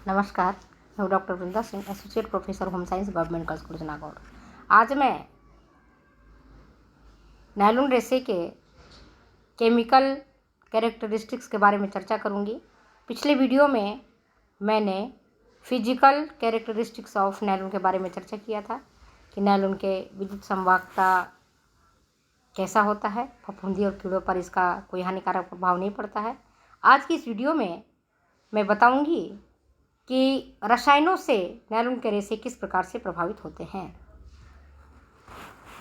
नमस्कार, मैं doctor Vrinda Singh, associate professor home science, government girls college Nagaur. आज मैं नायलॉन रेशे के केमिकल कैरेक्टरिस्टिक्स के बारे में चर्चा करूंगी। पिछले वीडियो में मैंने फिजिकल कैरेक्टरिस्टिक्स ऑफ नायलॉन के बारे में चर्चा किया था कि नायलॉन के विद्युत संवाहकता कैसा होता है, फफूंदी और कीड़ों पर इसका कोई हानिकारक प्रभाव नहीं पड़ता है। आज की इस वीडियो में मैं बताऊंगी कि रसायनों से नायलॉन के रेशे किस प्रकार से प्रभावित होते हैं।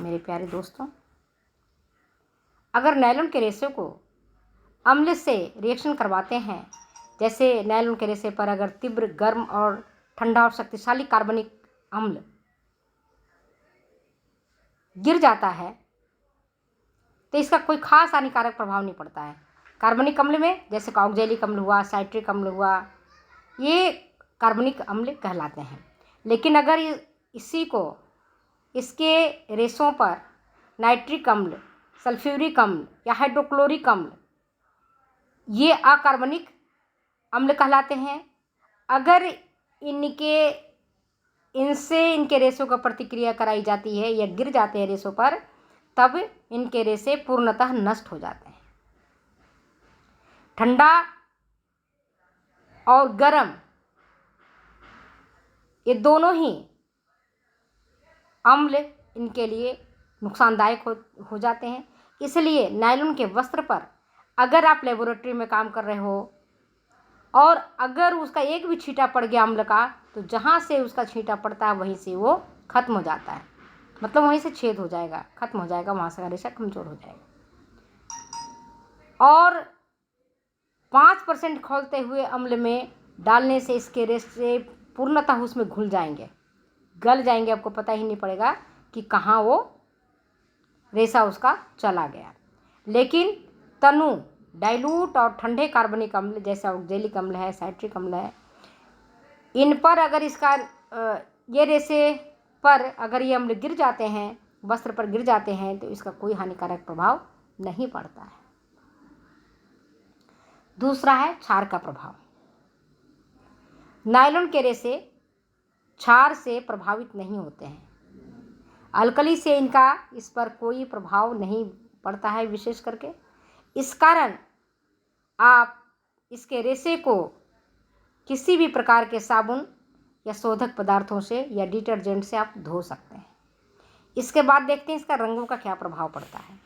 मेरे प्यारे दोस्तों, अगर नायलॉन के रेशे को अम्ल से रिएक्शन करवाते हैं, जैसे नायलॉन के रेशे पर अगर तीव्र, गर्म और ठंडा और शक्तिशाली कार्बनिक अम्ल गिर जाता है तो इसका कोई खास हानिकारक प्रभाव नहीं पड़ता है। कार्बनिक अम्ल में जैसे ऑक्जेलिक अम्ल हुआ, साइट्रिक अम्ल हुआ, ये कार्बनिक अम्ल कहलाते हैं। लेकिन अगर इसी को इसके रेशों पर नाइट्रिक अम्ल, सल्फ्यूरिक अम्ल या हाइड्रोक्लोरिक अम्ल, ये अकार्बनिक अम्ल कहलाते हैं। अगर इनके रेशों का प्रतिक्रिया कराई जाती है या गिर जाते हैं रेशों पर, तब इनके रेशे पूर्णतः नष्ट हो जाते हैं। ठंडा और गर्म ये दोनों ही अम्ल इनके लिए नुकसानदायक हो जाते हैं। इसलिए नायलॉन के वस्त्र पर अगर आप लेबोरेटरी में काम कर रहे हो और अगर उसका एक भी छींटा पड़ गया अम्ल का, तो जहाँ से उसका छींटा पड़ता है वहीं से वो खत्म हो जाता है, मतलब वहीं से छेद हो जाएगा, खत्म हो जाएगा, वहाँ से रेशा कमज़ोर हो जाएगा। और 5% खौलते हुए अम्ल में डालने से इसके रेशे पूर्णतः उसमें घुल जाएंगे, गल जाएंगे। आपको पता ही नहीं पड़ेगा कि कहाँ वो रेशा उसका चला गया। लेकिन तनु, डाइल्यूट और ठंडे कार्बनिक अम्ल जैसे ऑक्जेलिक अम्ल है, साइट्रिक अम्ल है, इन पर अगर ये रेशे पर अगर ये अम्ल गिर जाते हैं, वस्त्र पर गिर जाते हैं, तो इसका कोई हानिकारक प्रभाव नहीं पड़ता है। दूसरा है क्षार का प्रभाव। नायलॉन के रेशे क्षार से प्रभावित नहीं होते हैं। अल्कली से इस पर कोई प्रभाव नहीं पड़ता है विशेष करके। इस कारण आप इसके रेशे को किसी भी प्रकार के साबुन या शोधक पदार्थों से या डिटर्जेंट से आप धो सकते हैं। इसके बाद देखते हैं इसका रंगों का क्या प्रभाव पड़ता है।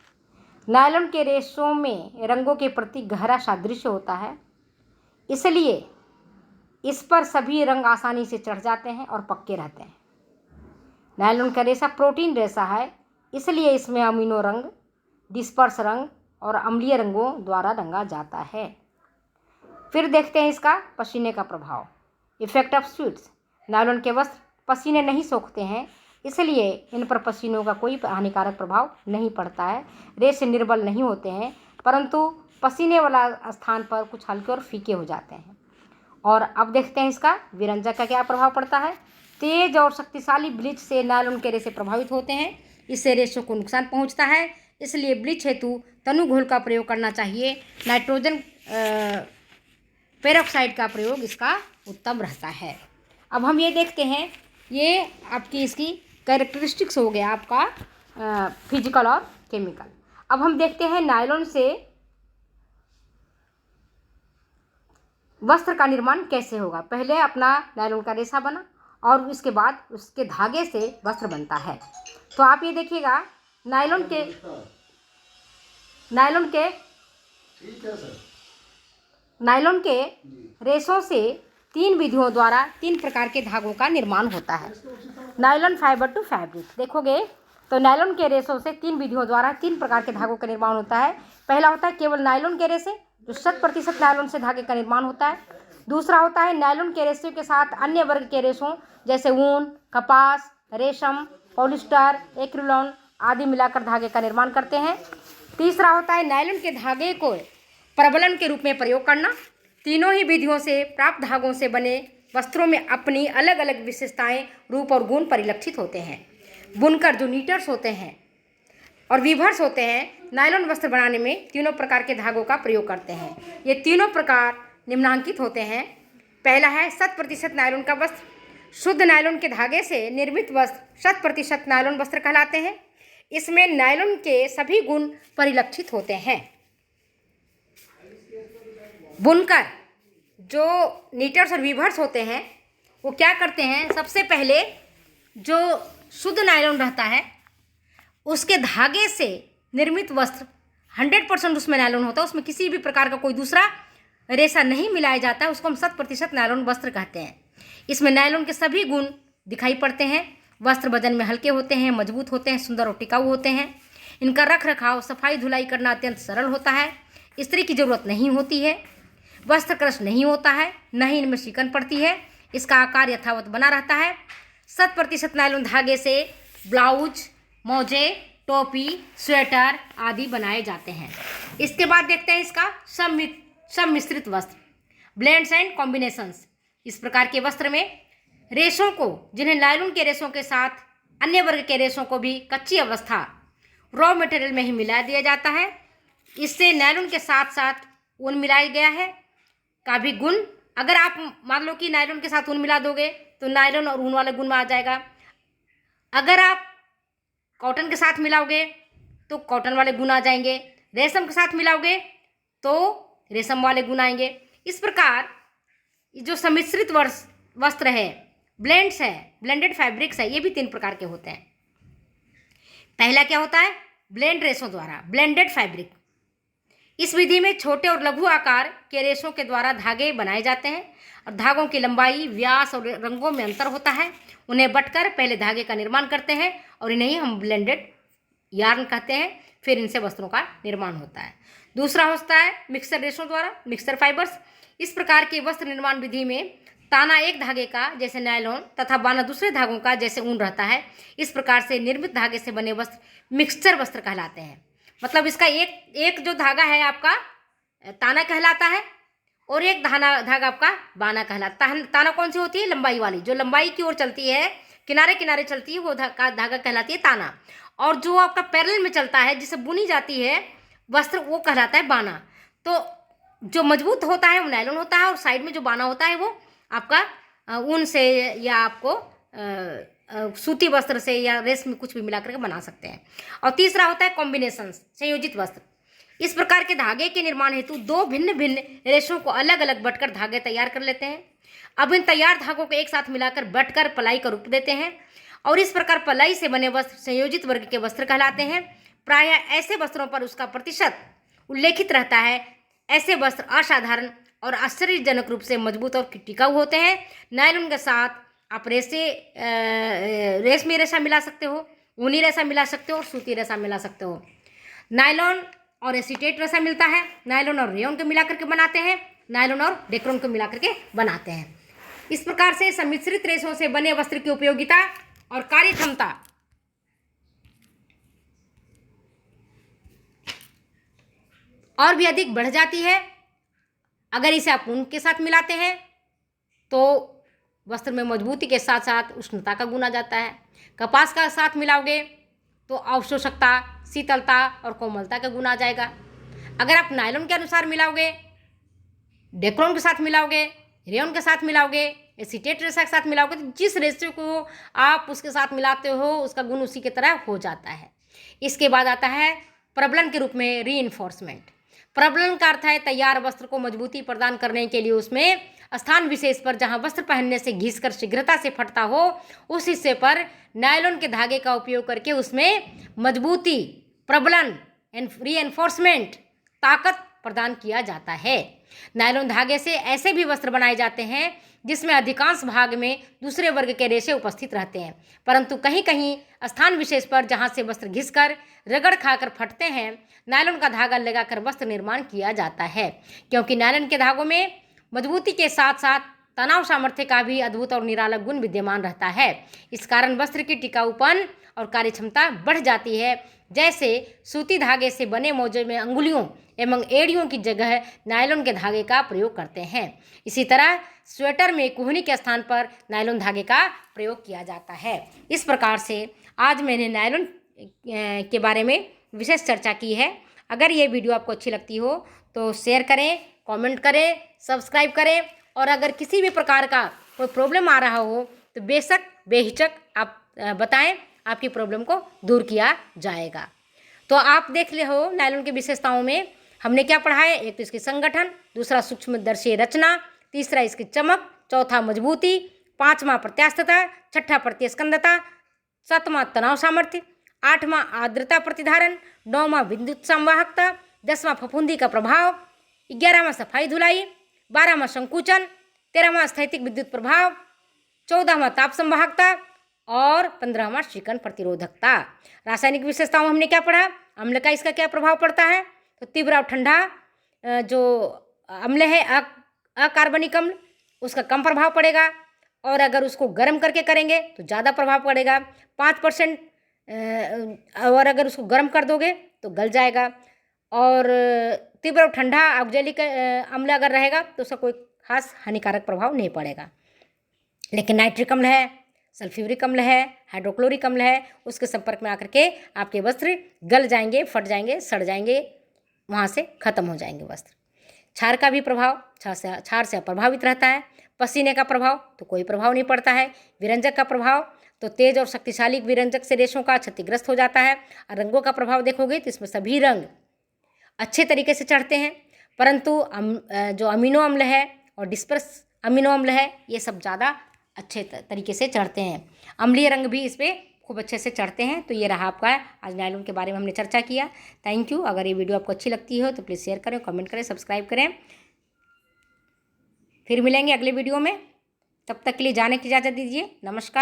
नायलॉन के रेशों में रंगों के प्रति गहरा सादृश्य होता है, इसलिए इस पर सभी रंग आसानी से चढ़ जाते हैं और पक्के रहते हैं। नायलॉन का रेशा प्रोटीन रेशा है, इसलिए इसमें अमीनो रंग, डिस्पर्स रंग और अम्लीय रंगों द्वारा रंगा जाता है। फिर देखते हैं इसका पसीने का प्रभाव। Effect of sweats. नायलॉन के वस्त्र पसीने नहीं सोखते हैं, इसलिए इन पर पसीनों का कोई हानिकारक प्रभाव नहीं पड़ता है। रेशे निर्बल नहीं होते हैं, परंतु पसीने वाला स्थान पर कुछ हल्के और फीके हो जाते हैं। और अब देखते हैं इसका विरंजक का क्या प्रभाव पड़ता है। तेज और शक्तिशाली ब्लीच से नायलॉन के रेशे प्रभावित होते हैं, इससे रेशों को नुकसान पहुंचता है, इसलिए ब्लीच हेतु तनु घोल का प्रयोग करना चाहिए। नाइट्रोजन पेरोक्साइड का प्रयोग इसका उत्तम रहता है। अब हम ये देखते हैं, ये आपकी इसकी कैरेक्टरिस्टिक्स हो गया आपका फिजिकल और केमिकल। अब हम देखते हैं नायलॉन से वस्त्र का निर्माण कैसे होगा। पहले अपना नायलॉन का रेशा बना और इसके बाद उसके धागे से वस्त्र बनता है। तो आप ये देखिएगा, नायलॉन के रेशों से 3 विधियों द्वारा 3 प्रकार के धागों का निर्माण होता है। नायलॉन फाइबर टू फैब्रिक देखोगे तो नायलॉन के रेशों से 3 विधियों द्वारा 3 प्रकार के धागों का निर्माण होता है। पहला होता है केवल नायलॉन के रेशे, जो 100% नायलॉन से धागे का निर्माण होता है। दूसरा होता है नायलॉन के रेशे के साथ अन्य वर्ग के रेशों जैसे ऊन, कपास, रेशम, पॉलिस्टर, एक्रिलॉन आदि मिलाकर धागे का निर्माण करते हैं। तीसरा होता है नायलॉन के धागे को प्रबलन के रूप में प्रयोग करना। तीनों ही विधियों से प्राप्त धागों से बने वस्त्रों में अपनी अलग अलग विशेषताएं, रूप और गुण परिलक्षित होते हैं। बुनकर जो नीटर्स होते हैं और वीवर्स होते हैं, नायलॉन वस्त्र बनाने में तीनों प्रकार के धागों का प्रयोग करते हैं। ये तीनों प्रकार निम्नांकित होते हैं। पहला है 100% नायलॉन का वस्त्र। शुद्ध नायलॉन के धागे से निर्मित वस्त्र 100% नायलॉन वस्त्र कहलाते हैं। इसमें नायलॉन के सभी गुण परिलक्षित होते हैं। बुनकर जो नीटर्स और वीवर्स होते हैं वो क्या करते हैं, सबसे पहले जो शुद्ध नायलॉन रहता है उसके धागे से निर्मित वस्त्र 100% उसमें नायलॉन होता है, उसमें किसी भी प्रकार का कोई दूसरा रेशा नहीं मिलाया जाता है, उसको हम 100% नायलॉन वस्त्र कहते हैं। इसमें नायलॉन के सभी गुण दिखाई पड़ते हैं। वस्त्र वजन में हल्के होते हैं, मजबूत होते हैं, सुंदर और टिकाऊ होते हैं। इनका रख रखाव, सफाई धुलाई करना अत्यंत सरल होता है। इस्त्री की ज़रूरत नहीं होती है। वस्त्र क्रश नहीं होता है, न ही इनमें शिकन पड़ती है। इसका आकार यथावत बना रहता है। 100% नायलॉन धागे से ब्लाउज, मोजे, टोपी, स्वेटर आदि बनाए जाते हैं। इसके बाद देखते हैं इसका सम्मिश्रित वस्त्र, ब्लेंड्स एंड कॉम्बिनेशंस। इस प्रकार के वस्त्र में रेशों को, जिन्हें नायलॉन के रेशों के साथ अन्य वर्ग के रेशों को भी कच्ची अवस्था रॉ मटेरियल में ही मिला दिया जाता है। इससे नायलॉन के साथ साथ ऊन मिलाया गया है का भी गुण, अगर आप मान लो कि नायलॉन के साथ ऊन मिला दोगे तो नायलॉन और ऊन वाले गुण में आ जाएगा। अगर आप कॉटन के साथ मिलाओगे तो कॉटन वाले गुण आ जाएंगे। रेशम के साथ मिलाओगे तो रेशम वाले गुण आएंगे। इस प्रकार जो सम्मिश्रित वस्त्र है, ब्लेंड्स है, ब्लेंडेड फैब्रिक्स है, ये भी 3 प्रकार के होते हैं। पहला क्या होता है, ब्लेंड रेशों द्वारा ब्लेंडेड फैब्रिक। इस विधि में छोटे और लघु आकार के रेशों के द्वारा धागे बनाए जाते हैं और धागों की लंबाई, व्यास और रंगों में अंतर होता है। उन्हें बटकर पहले धागे का निर्माण करते हैं और इन्हें ही हम ब्लेंडेड यार्न कहते हैं। फिर इनसे वस्त्रों का निर्माण होता है। दूसरा होता है मिक्सर रेशों द्वारा, मिक्सर फाइबर्स। इस प्रकार के वस्त्र निर्माण विधि में ताना एक धागे का जैसे नायलॉन तथा बाना दूसरे धागों का जैसे ऊन रहता है। इस प्रकार से निर्मित धागे से बने वस्त्र मिक्सचर वस्त्र कहलाते हैं। मतलब इसका एक जो धागा है आपका ताना कहलाता है और एक धागा आपका बाना कहलाता है। ताना कौन सी होती है, लंबाई वाली, जो लंबाई की ओर चलती है, किनारे किनारे चलती है, वो धागा कहलाती है ताना। और जो आपका पैरेलल में चलता है, जिसे बुनी जाती है वस्त्र, वो कहलाता है बाना। तो जो मजबूत होता है वो नायलॉन होता है और साइड में जो बाना होता है वो आपका ऊन से या आपको सूती वस्त्र से या रेशम कुछ भी मिला करके बना सकते हैं। और तीसरा होता है कॉम्बिनेशन, संयोजित वस्त्र। इस प्रकार के धागे के निर्माण हेतु 2 भिन्न भिन्न रेशों को अलग अलग बटकर धागे तैयार कर लेते हैं। अब इन तैयार धागों को एक साथ मिलाकर बटकर पलाई का रूप देते हैं और इस प्रकार पलाई से बने वस्त्र संयोजित वर्ग के वस्त्र कहलाते हैं। प्रायः ऐसे वस्त्रों पर उसका प्रतिशत उल्लेखित रहता है। ऐसे वस्त्र असाधारण और आश्चर्यजनक रूप से मजबूत और टिकाऊ होते हैं। नायलॉन के साथ आप रेशमी रेशा मिला सकते हो, ऊनी रेशा मिला सकते हो और सूती रेशा मिला सकते हो। नायलॉन और एसीटेट रेशा मिलता है। नायलॉन और रेयॉन को मिला करके बनाते हैं। नायलॉन और डेक्रोन को मिला करके बनाते हैं। इस प्रकार से सम्मिश्रित रेशों से बने वस्त्र की उपयोगिता और कार्यक्षमता और भी अधिक बढ़ जाती है। अगर इसे आप ऊन के साथ मिलाते हैं तो वस्त्र में मजबूती के साथ साथ उष्णता का गुण आ जाता है। कपास का साथ मिलाओगे तो अवशोषकता, शीतलता और कोमलता का गुण आ जाएगा। अगर आप नायलॉन के अनुसार मिलाओगे, डेक्रोन के साथ मिलाओगे, रेयॉन के साथ मिलाओगे, एसीटेट रेशा के साथ मिलाओगे, तो जिस रेशे को आप उसके साथ मिलाते हो उसका गुण उसी की तरह हो जाता है। इसके बाद आता है प्रबलन के रूप में रीइंफोर्समेंट। प्रबलन का अर्थ है तैयार वस्त्र को मजबूती प्रदान करने के लिए उसमें स्थान विशेष पर जहां वस्त्र पहनने से घिसकर शीघ्रता से फटता हो उस हिस्से पर नायलॉन के धागे का उपयोग करके उसमें मजबूती, प्रबलन, रीएनफोर्समेंट, ताकत प्रदान किया जाता है। नायलॉन धागे से ऐसे भी वस्त्र बनाए जाते हैं जिसमें अधिकांश भाग में दूसरे वर्ग के रेशे उपस्थित रहते हैं, परंतु कहीं कहीं स्थान विशेष पर जहां से वस्त्र घिसकर रगड़ खाकर फटते हैं नायलॉन का धागा लगाकर वस्त्र निर्माण किया जाता है। क्योंकि नायलॉन के धागों में मजबूती के साथ साथ तनाव सामर्थ्य का भी अद्भुत और निराला गुण विद्यमान रहता है। इस कारण वस्त्र की टिकाऊपन और कार्यक्षमता बढ़ जाती है। जैसे सूती धागे से बने मोजे में अंगुलियों एवं एड़ियों की जगह नायलॉन के धागे का प्रयोग करते हैं। इसी तरह स्वेटर में कुहनी के स्थान पर नायलॉन धागे का प्रयोग किया जाता है। इस प्रकार से आज मैंने नायलॉन के बारे में विशेष चर्चा की है। अगर ये वीडियो आपको अच्छी लगती हो तो शेयर करें, कमेंट करें, सब्सक्राइब करें और अगर किसी भी प्रकार का कोई प्रॉब्लम आ रहा हो तो बेशक बेहिचक आप बताएं, आपकी प्रॉब्लम को दूर किया जाएगा। तो आप देख ले हो नायलॉन की विशेषताओं में हमने क्या पढ़ा है। एक तो इसकी संगठन, दूसरा सूक्ष्मदर्शी रचना, तीसरा इसकी चमक, चौथा मजबूती, पांचवा प्रत्यास्थता, छठा प्रतिस्कंदता, सातवां तनाव सामर्थ्य, आठवां आर्द्रता प्रतिधारण, नौवां विद्युत संवाहकता, 10वां फफूंदी का प्रभाव, 11वां सफाई धुलाई, 12वां संकुचन, 13वां स्थैतिक विद्युत प्रभाव, 14वां ताप संवाहकता और 15वां शिकन प्रतिरोधकता। रासायनिक विशेषताओं में हमने क्या पढ़ा, अम्ल का इसका क्या प्रभाव पड़ता है। तो तीव्र और ठंडा जो अम्ल है अकार्बनिक अम्ल, उसका कम प्रभाव पड़ेगा, और अगर उसको गर्म करके करेंगे तो ज़्यादा प्रभाव पड़ेगा। 5% और अगर उसको गर्म कर दोगे तो गल जाएगा। और तीव्र और ठंडा ऑक्जेलिक अम्ल अगर रहेगा तो उसका कोई खास हानिकारक प्रभाव नहीं पड़ेगा। लेकिन नाइट्रिक अम्ल है, सल्फ्यूरिक अम्ल है, हाइड्रोक्लोरिक अम्ल है, उसके संपर्क में आकर के आपके वस्त्र गल जाएंगे, फट जाएंगे, सड़ जाएंगे, वहाँ से खत्म हो जाएंगे वस्त्र। क्षार का भी प्रभाव, क्षार से प्रभावित रहता है। पसीने का प्रभाव तो कोई प्रभाव नहीं पड़ता है। विरंजक का प्रभाव तो तेज और शक्तिशाली विरंजक से रेशों का क्षतिग्रस्त हो जाता है। और रंगों का प्रभाव देखोगे तो इसमें सभी रंग अच्छे तरीके से चढ़ते हैं, परंतु जो अमीनो अम्ल है और डिस्पर्स अमीनो अम्ल है ये सब ज़्यादा अच्छे तरीके से चढ़ते हैं। अम्लीय रंग भी इस पर खूब अच्छे से चढ़ते हैं। तो ये रहा आपका आज नायलॉन के बारे में हमने चर्चा किया। Thank you. अगर ये वीडियो आपको अच्छी लगती हो तो प्लीज़ शेयर करें, कमेंट करें, सब्सक्राइब करें। फिर मिलेंगे अगले वीडियो में, तब तक के लिए जाने की इजाज़त दीजिए। नमस्कार।